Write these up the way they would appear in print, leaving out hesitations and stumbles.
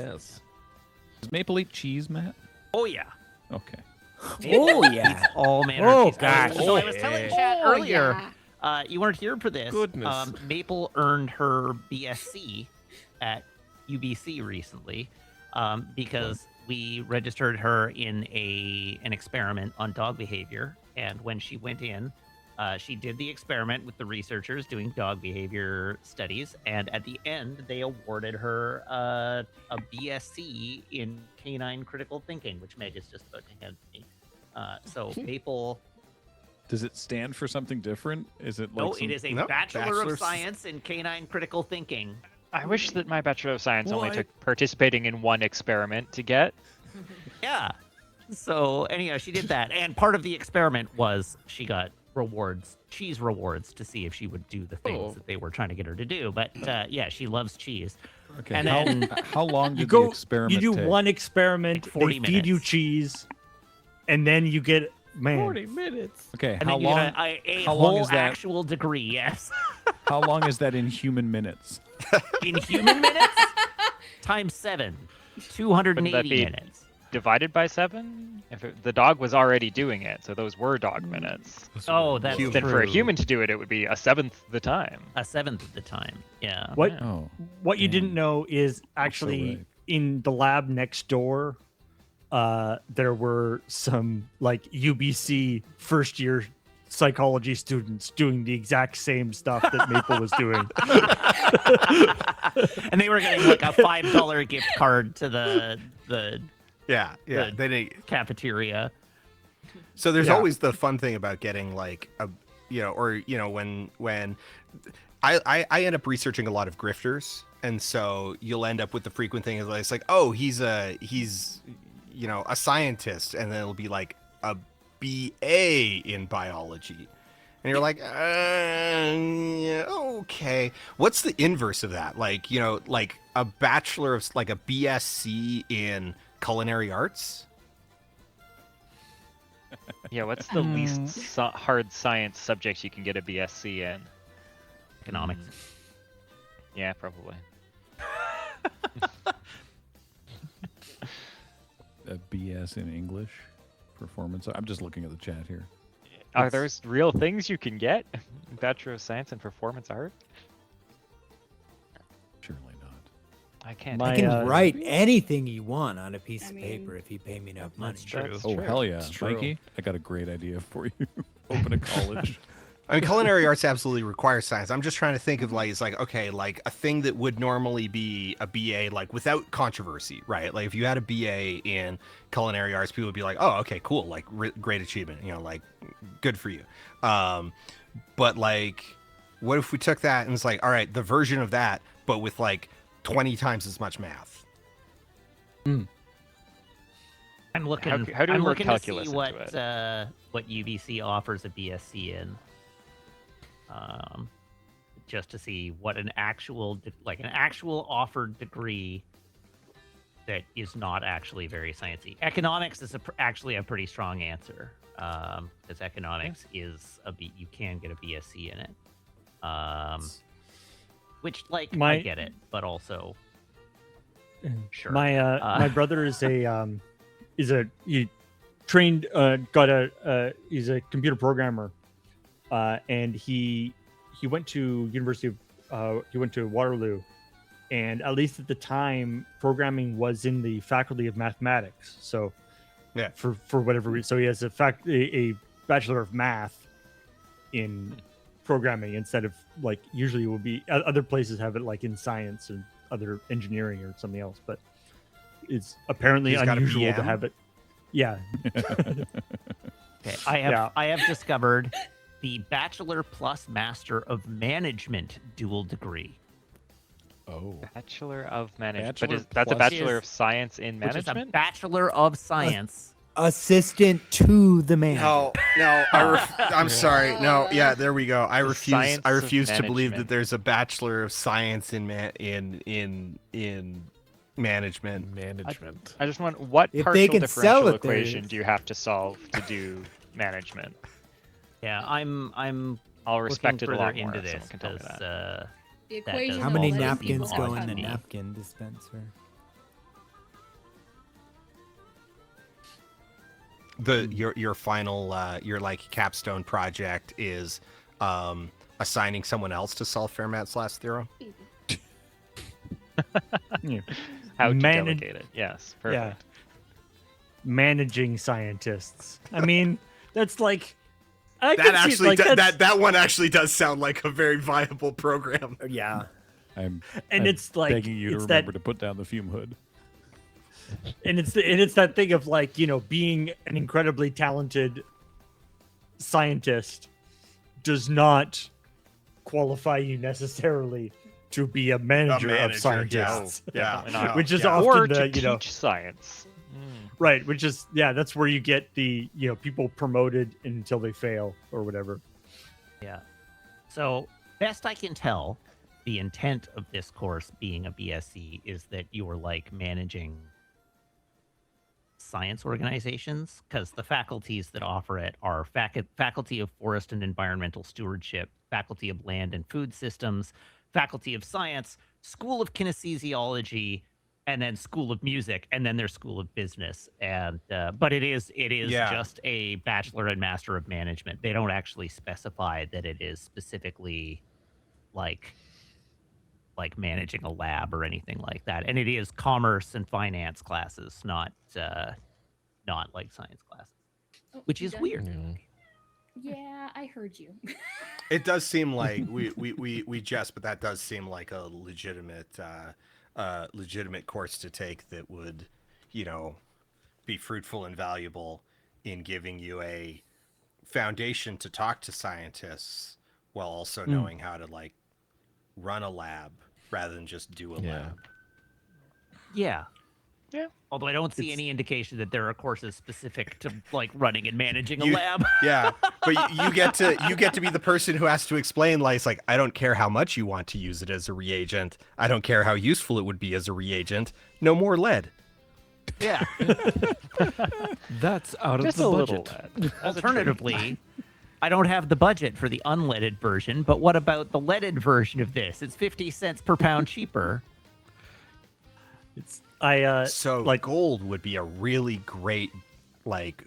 Yes. Does Maple eat cheese, Matt? Oh yeah. Okay. Oh yeah. All manner Oh, of cheese. gosh. So I was telling Chad Oh, earlier, yeah. you weren't here for this. Goodness. Maple earned her BSc at UBC recently because we registered her in an experiment on dog behavior. And when she went in, she did the experiment with the researchers doing dog behavior studies. And at the end, they awarded her a BSc in canine critical thinking, which Meg is just about to hand me. So Maple... Does it stand for something different? Is it like No, it is a Bachelor of Science in Canine Critical Thinking. I wish that my Bachelor of Science only took participating in one experiment to get. Yeah. So anyhow, she did that. And part of the experiment was she got cheese rewards to see if she would do the things that they were trying to get her to do. But yeah, she loves cheese. Okay. And how, then how long You did go. the experiment You do take? one experiment. Like 40 they feed you minutes. cheese, and then you get 40 minutes. Okay. and How then you long? get a how long whole is that? actual degree, yes. How long is that in human minutes? In human minutes? Times 7. 280 Wouldn't that be- minutes. Divided by 7? The dog was already doing it, so those were dog minutes. Oh, that's Then for a true. human to do it, it would be a seventh the time. A seventh of the time. Yeah. What? Yeah. Oh. What you Damn. didn't know is actually right. in the lab next door, there were some like UBC first year psychology students doing the exact same stuff that Maple was doing. And they were getting like a $5 gift card to the Yeah. The- They didn't. cafeteria. So there's Yeah. always the fun thing about getting like a, when I end up researching a lot of grifters, and so you'll end up with the frequent thing is it's like, oh, he's a scientist, and then it'll be like a BA in biology, and you're like, yeah, okay. What's the inverse of that? Like, like a bachelor of like a BSc in culinary arts. Yeah, what's the least hard science subject you can get a BSc in? Economics. Yeah, probably. A BS in English performance. I'm just looking at the chat here. Are those real things you can get? Bachelor of Science in Performance Art? Surely not. I can't. My- I can uh, write anything you want on a piece I of mean, paper if you pay me enough money. That's true. That's Oh, true. hell yeah. It's true. Mikey, I got a great idea for you. Open a college. I mean, culinary arts absolutely requires science. I'm just trying to think of like, it's like, okay, like a thing that would normally be a BA, like without controversy, right? Like if you had a BA in culinary arts, people would be like, oh, okay, cool. Like great achievement, like good for you. But like, what if we took that and it's like, all right, the version of that, but with like 20 times as much math. I'm looking. How do we I'm work looking to calculus see into what UBC offers a BSc in. Just to see what an actual offered degree that is not actually very sciencey. Economics is actually a pretty strong answer. Because economics is you can get a BSc in it. Which I get it, but also sure. My brother is he trained he's a computer programmer, and he went to he went to Waterloo, and at least at the time programming was in the faculty of mathematics. So yeah, for whatever reason, so he has a bachelor of math in programming instead of like usually it would be other places have it like in science and other engineering or something else, but it's apparently He's got a unusual to BM? have it. Yeah. Okay, I have discovered the Bachelor plus Master of Management dual degree, Oh. Bachelor of Management. Bachelor That's a plus- Bachelor of Science in which is a Management? Bachelor of Science. Assistant to the man. No, I'm sorry. No, yeah, there we go. I refuse. Science I of refuse to believe that management. there's a Bachelor of Science in management. Management. I just want, what If partial they can differential sell it, there equation is. do you have to solve to do management? Yeah, I'm I'll looking respect it a further lot more into if this someone can tell me because that. The That equation does How many also seem napkins go odd in to the me. napkin dispenser? your final your like capstone project is assigning someone else to solve Fermat's last theorem. Yeah. How to Manage- delegate it. Yes, Yeah. perfect. Managing scientists. I mean, that's like I That can see, actually like, that's- that one actually does sound like a very viable program. Yeah. I'm and I'm it's like begging you to it's remember that to put down the fume hood. and it's that thing of like, being an incredibly talented scientist does not qualify you necessarily to be a manager, of manager, scientists. yeah, Definitely not. Which is yeah. often Or the, to teach science. Mm. right, which is that's where you get the people promoted until they fail or whatever. Yeah. So, best I can tell, the intent of this course being a BSc is that you're like managing science organizations, because the faculties that offer it are faculty of forest and environmental stewardship, faculty of land and food systems, faculty of science, school of kinesiology, and then school of music, and then there's school of business. And but it is Yeah. just a bachelor and master of management. They don't actually specify that it is specifically like managing a lab or anything like that. And it is commerce and finance classes, not like science classes, Oh, which you is done? weird. Yeah, I heard you. It does seem like we jest, but that does seem like a legitimate course to take that would, be fruitful and valuable in giving you a foundation to talk to scientists while also knowing how to like run a lab rather than just do a lab. Yeah. Yeah. Although I don't see any indication that there are courses specific to like running and managing a You- lab. Yeah, but you get to be the person who has to explain, like, it's like, I don't care how much you want to use it as a reagent. I don't care how useful it would be as a reagent. No more lead. Yeah. That's out Just of a the little budget. bit. Alternatively, I don't have the budget for the unleaded version, but what about the leaded version of this? It's 50 cents per pound cheaper. It's So like gold would be a really great like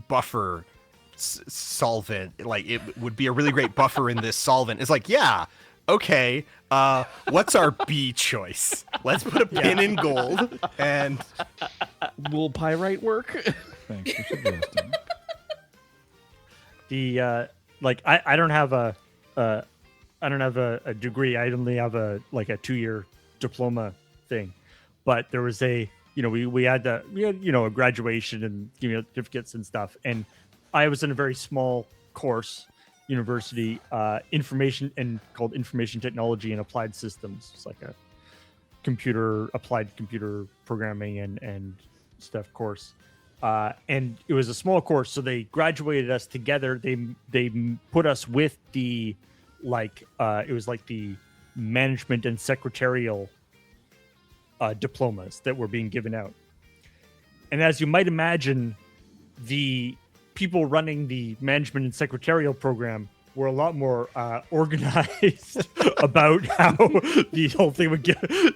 buffer solvent. Like it would be a really great buffer in this solvent. It's like, yeah, okay. What's our B choice? Let's put a pin in gold and Will pyrite work? Thanks for suggesting. the like I don't have a degree. I only have a 2-year diploma thing. But there was a we had a graduation and certificates and stuff, and I was in a very small course, university, called information technology and applied systems. It's like a applied computer programming and stuff course. And it was a small course, so they graduated us together. They put us with the it was like the management and secretarial diplomas that were being given out. And as you might imagine, the people running the management and secretarial program were a lot more organized about how the whole thing would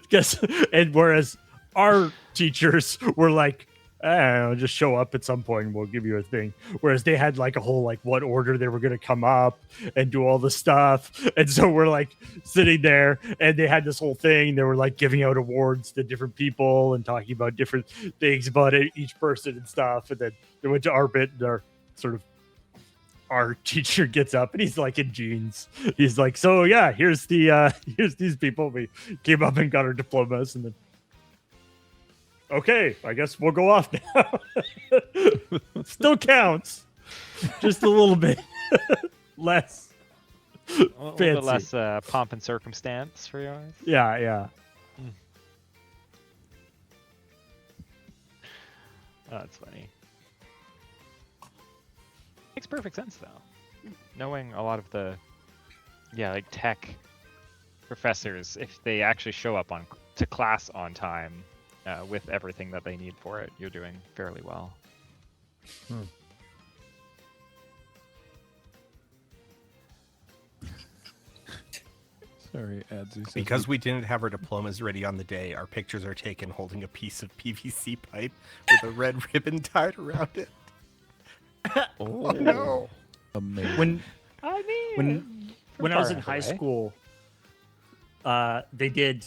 guess. And whereas our teachers were like, I don't know, just show up at some point and we'll give you a thing. Whereas they had like a whole what order they were going to come up and do all the stuff. And so we're like sitting there and they had this whole thing. They were like giving out awards to different people and talking about different things about each person and stuff. And then they went to our bit and our teacher gets up and he's like in jeans. He's like, so yeah, here's these people. We came up and got our diplomas and then okay, I guess we'll go off now. Still counts. Just a little bit less. A little bit Fancy. less pomp and circumstance for you guys. Yeah. Oh, that's funny. Makes perfect sense though. Knowing a lot of the tech professors, if they actually show up to class on time with everything that they need for it, you're doing fairly well. Sorry, Adzi. says because we didn't have our diplomas ready on the day, our pictures are taken holding a piece of PVC pipe with a red ribbon tied around it. Oh, no. Amazing. When I mean, when I was in high school, they did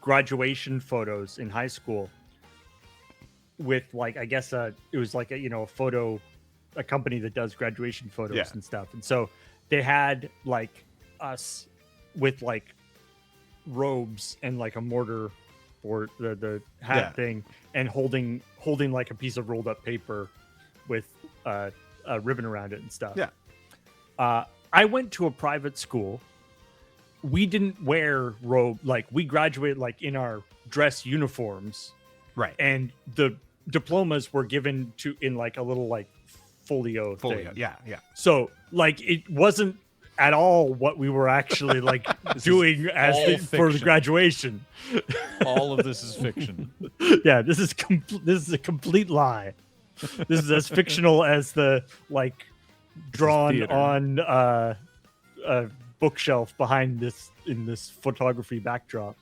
graduation photos in high school with like I guess it was like a company that does graduation photos Yeah. and stuff, and so they had like us with like robes and like a mortar for the hat Yeah. thing, and holding like a piece of rolled up paper with a ribbon around it and stuff. Yeah. I went to a private school. We didn't wear robe, like we graduated like in our dress uniforms, Right. and the diplomas were given to in like a little like folio Fully. thing. Yeah. Yeah. So like it wasn't at all what we were actually like doing as all for the fiction. graduation. All of this is fiction. Yeah, this is a complete lie. This is as fictional as the like drawn theater. on a bookshelf behind this in this photography backdrop.